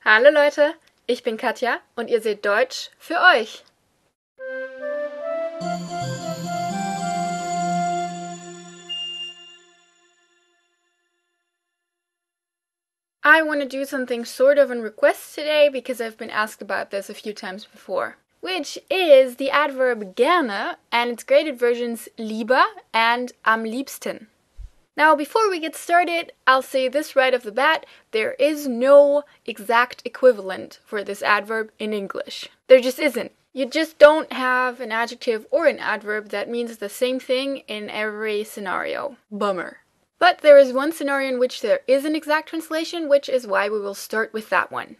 Hallo Leute, ich bin Katja und ihr seht Deutsch für euch. I want to do something sort of on request today because I've been asked about this a few times before, which is the adverb gerne and its graded versions lieber and am liebsten. Now, before we get started, I'll say this right off the bat, there is no exact equivalent for this adverb in English. There just isn't. You just don't have an adjective or an adverb that means the same thing in every scenario. Bummer. But there is one scenario in which there is an exact translation, which is why we will start with that one.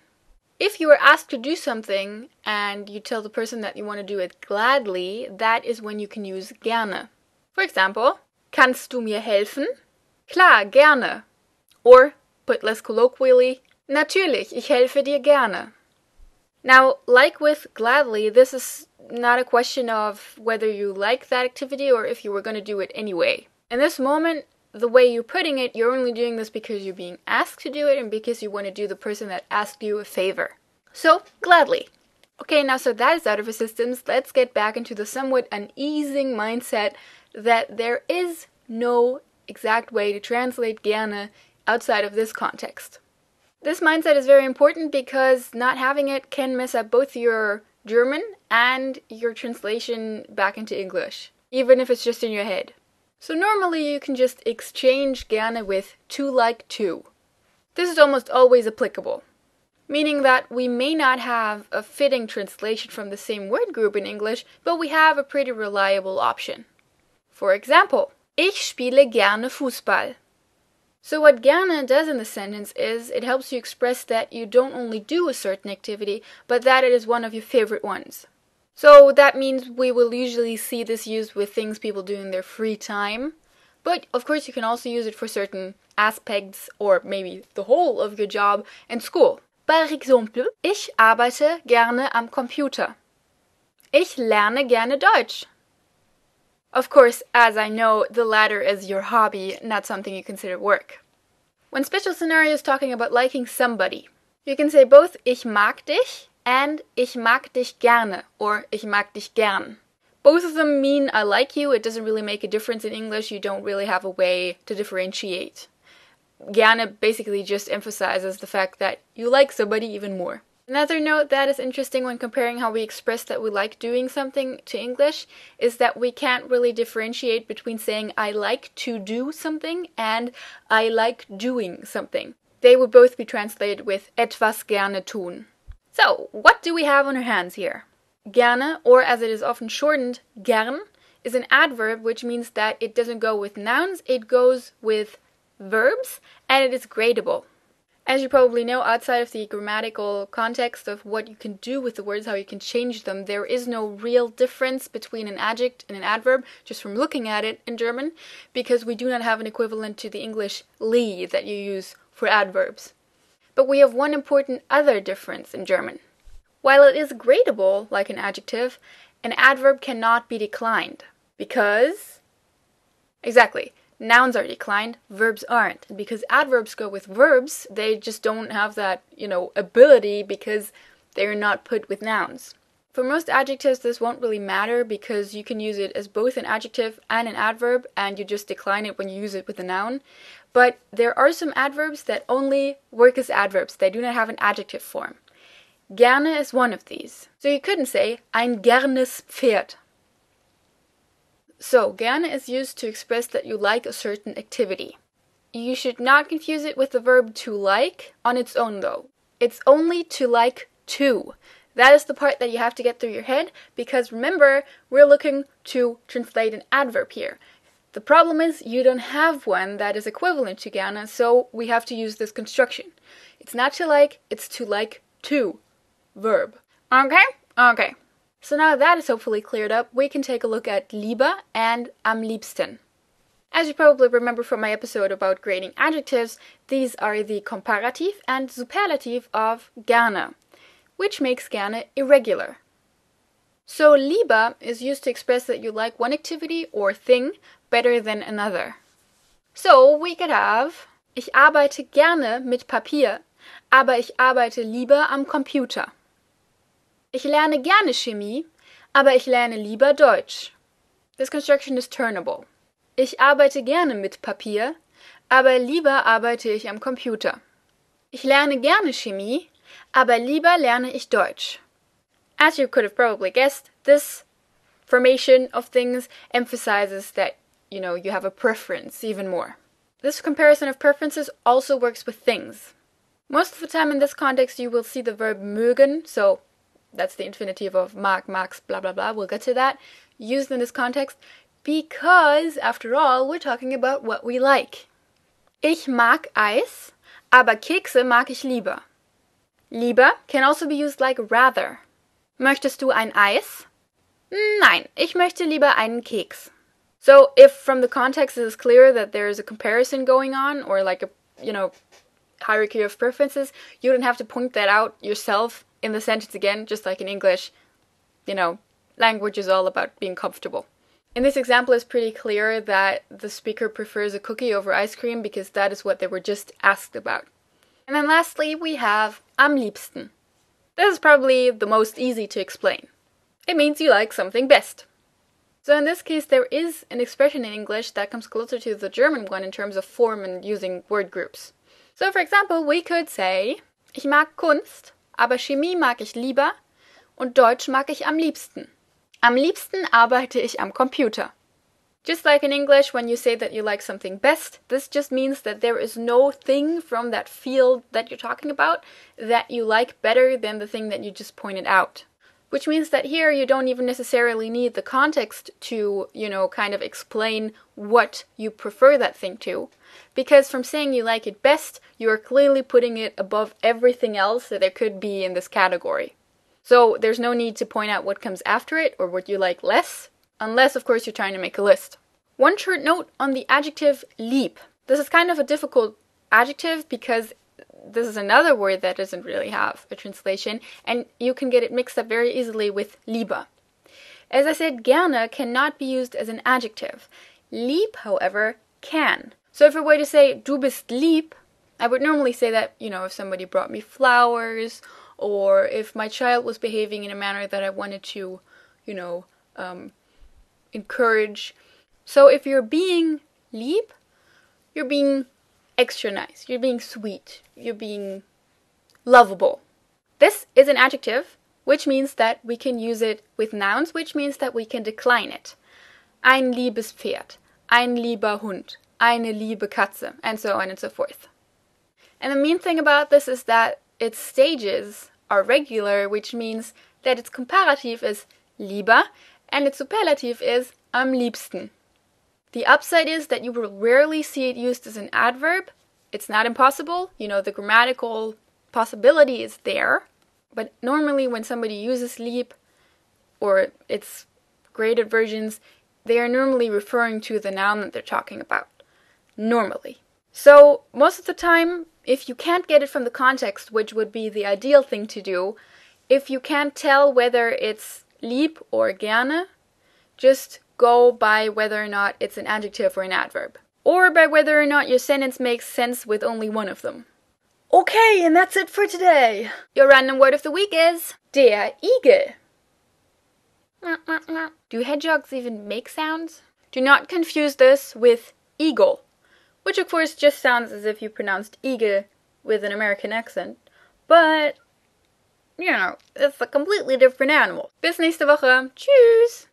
If you are asked to do something and you tell the person that you want to do it gladly, that is when you can use gerne. For example, kannst du mir helfen? Klar, gerne. Or, put less colloquially, natürlich, ich helfe dir gerne. Now, like with gladly, this is not a question of whether you like that activity or if you were going to do it anyway. In this moment, the way you're putting it, you're only doing this because you're being asked to do it and because you want to do the person that asked you a favor. So, gladly. Okay, now so that is out of our systems, let's get back into the somewhat uneasing mindset that there is no exact way to translate gerne outside of this context. This mindset is very important because not having it can mess up both your German and your translation back into English, even if it's just in your head. So normally you can just exchange gerne with to like to. This is almost always applicable, meaning that we may not have a fitting translation from the same word group in English, but we have a pretty reliable option. For example, ich spiele gerne Fußball. So what gerne does in the sentence is it helps you express that you don't only do a certain activity, but that it is one of your favorite ones. So that means we will usually see this used with things people do in their free time. But of course you can also use it for certain aspects or maybe the whole of your job and school. Par exemple, ich arbeite gerne am Computer. Ich lerne gerne Deutsch. Of course, as I know, the latter is your hobby, not something you consider work. When special scenario is talking about liking somebody, you can say both ich mag dich and ich mag dich gerne, or ich mag dich gern. Both of them mean I like you. It doesn't really make a difference in English. You don't really have a way to differentiate. Gerne basically just emphasizes the fact that you like somebody even more. Another note that is interesting when comparing how we express that we like doing something to English is that we can't really differentiate between saying I like to do something and I like doing something. They would both be translated with etwas gerne tun. So, what do we have on our hands here? Gerne, or as it is often shortened, gern, is an adverb which means that it doesn't go with nouns, it goes with verbs, and it is gradable. As you probably know, outside of the grammatical context of what you can do with the words, how you can change them, there is no real difference between an adjective and an adverb, just from looking at it in German, because we do not have an equivalent to the English li that you use for adverbs. But we have one important other difference in German. While it is gradable, like an adjective, an adverb cannot be declined, because... Exactly. Nouns are declined, verbs aren't. And because adverbs go with verbs, they just don't have that, ability because they're not put with nouns. For most adjectives, this won't really matter because you can use it as both an adjective and an adverb, and you just decline it when you use it with a noun. But there are some adverbs that only work as adverbs. They do not have an adjective form. Gerne is one of these. So you couldn't say, ein gernes Pferd. So, gerne is used to express that you like a certain activity. You should not confuse it with the verb to like on its own though. It's only to like to. That is the part that you have to get through your head because remember, we're looking to translate an adverb here. The problem is you don't have one that is equivalent to gerne, so we have to use this construction. It's not to like, it's to like to. Verb. Okay? Okay. So now that is hopefully cleared up, we can take a look at lieber and am liebsten. As you probably remember from my episode about grading adjectives, these are the comparative and superlative of gerne, which makes gerne irregular. So lieber is used to express that you like one activity or thing better than another. So we could have, ich arbeite gerne mit Papier, aber ich arbeite lieber am Computer. Ich lerne gerne Chemie, aber ich lerne lieber Deutsch. This construction is turnable. Ich arbeite gerne mit Papier, aber lieber arbeite ich am Computer. Ich lerne gerne Chemie, aber lieber lerne ich Deutsch. As you could have probably guessed, this formation of things emphasizes that, you have a preference even more. This comparison of preferences also works with things. Most of the time in this context you will see the verb mögen, so that's the infinitive of mag, mags, blah blah blah, we'll get to that, used in this context because, after all, we're talking about what we like. Ich mag Eis, aber Kekse mag ich lieber. Lieber can also be used like rather. Möchtest du ein Eis? Nein, ich möchte lieber einen Keks. So if from the context it is clear that there is a comparison going on, or like a, hierarchy of preferences, you don't have to point that out yourself in the sentence again, just like in English. Language is all about being comfortable. In this example, it's pretty clear that the speaker prefers a cookie over ice cream because that is what they were just asked about. And then lastly, we have am liebsten. This is probably the most easy to explain. It means you like something best. So in this case, there is an expression in English that comes closer to the German one in terms of form and using word groups. So for example, we could say, ich mag Kunst, aber Chemie mag ich lieber und Deutsch mag ich am liebsten. Am liebsten arbeite ich am Computer. Just like in English, when you say that you like something best, this just means that there is no thing from that field that you're talking about that you like better than the thing that you just pointed out. Which means that here you don't even necessarily need the context to, kind of explain what you prefer that thing to. Because from saying you like it best, you are clearly putting it above everything else that there could be in this category. So there's no need to point out what comes after it or what you like less, unless, of course, you're trying to make a list. One short note on the adjective lieb. This is kind of a difficult adjective because this is another word that doesn't really have a translation, and you can get it mixed up very easily with lieber. As I said, gerne cannot be used as an adjective. Lieb, however, can. So if I were to say, du bist lieb, I would normally say that, if somebody brought me flowers, or if my child was behaving in a manner that I wanted to, encourage. So if you're being lieb, you're being extra nice, you're being sweet, you're being lovable. This is an adjective, which means that we can use it with nouns, which means that we can decline it. Ein liebes Pferd, ein lieber Hund, eine liebe Katze, and so on and so forth. And the main thing about this is that its stages are regular, which means that its comparative is lieber and its superlative is am liebsten. The upside is that you will rarely see it used as an adverb. It's not impossible, the grammatical possibility is there, but normally when somebody uses lieb or its graded versions, they are normally referring to the noun that they're talking about. Normally. So most of the time, if you can't get it from the context, which would be the ideal thing to do, if you can't tell whether it's lieb or gerne, just go by whether or not it's an adjective or an adverb. Or by whether or not your sentence makes sense with only one of them. Okay, and that's it for today. Your random word of the week is der Igel. Do hedgehogs even make sounds? Do not confuse this with eagle, which of course just sounds as if you pronounced eagle with an American accent, but, it's a completely different animal. Bis nächste Woche. Tschüss!